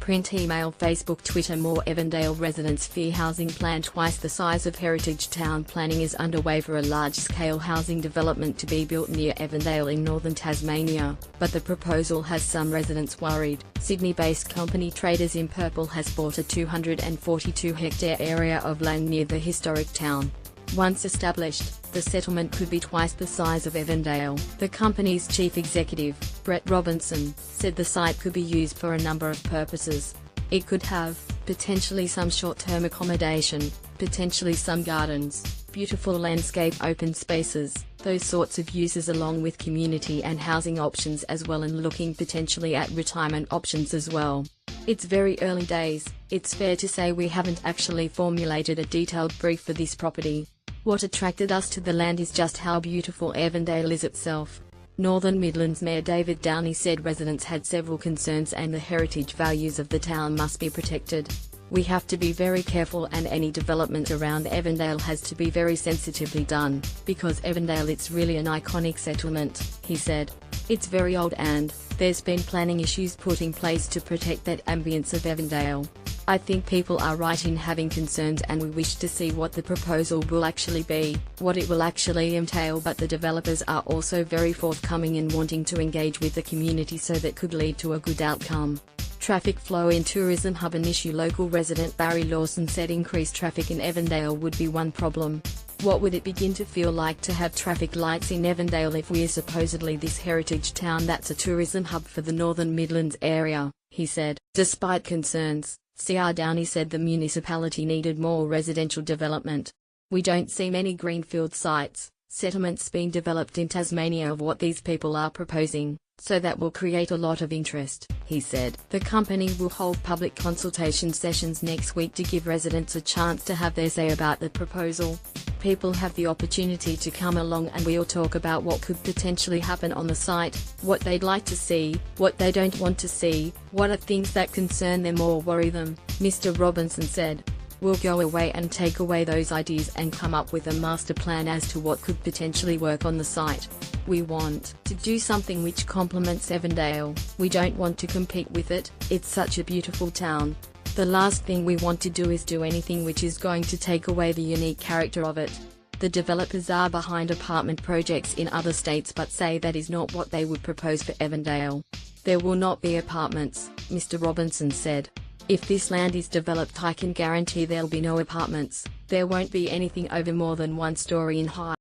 Print, email, Facebook, Twitter. More Evandale residents fear housing plan twice the size of heritage town. Planning is underway for a large-scale housing development to be built near Evandale in northern Tasmania, but the proposal has some residents worried. Sydney-based company Traders in Purple has bought a 242-hectare area of land near the historic town. Once established, the settlement could be twice the size of Evandale. The company's chief executive, Brett Robinson, said the site could be used for a number of purposes. It could have, potentially some short-term accommodation, potentially some gardens, beautiful landscape, open spaces, those sorts of uses, along with community and housing options as well, and looking potentially at retirement options as well. It's very early days. It's fair to say we haven't actually formulated a detailed brief for this property. What attracted us to the land is just how beautiful Evandale is itself. Northern Midlands Mayor David Downey said residents had several concerns and the heritage values of the town must be protected. We have to be very careful, and any development around Evandale has to be very sensitively done, because Evandale, it's really an iconic settlement, he said. It's very old and there's been planning issues put in place to protect that ambience of Evandale. I think people are right in having concerns, and we wish to see what the proposal will actually be, what it will actually entail, but the developers are also very forthcoming in wanting to engage with the community, so that could lead to a good outcome. Traffic flow in tourism hub an issue. Local resident Barry Lawson said increased traffic in Evandale would be one problem. What would it begin to feel like to have traffic lights in Evandale if we're supposedly this heritage town that's a tourism hub for the Northern Midlands area, he said. Despite concerns, CR Downey said the municipality needed more residential development. We don't see many greenfield sites, settlements being developed in Tasmania of what these people are proposing, so that will create a lot of interest, he said. The company will hold public consultation sessions next week to give residents a chance to have their say about the proposal. People have the opportunity to come along and we'll talk about what could potentially happen on the site, what they'd like to see, what they don't want to see, what are things that concern them or worry them, Mr. Robinson said. We'll go away and take away those ideas and come up with a master plan as to what could potentially work on the site. We want to do something which complements Evandale. We don't want to compete with it. It's such a beautiful town. The last thing we want to do is do anything which is going to take away the unique character of it. The developers are behind apartment projects in other states but say that is not what they would propose for Evandale. There will not be apartments, Mr. Robinson said. If this land is developed, I can guarantee there'll be no apartments. There won't be anything over more than 1 story in height.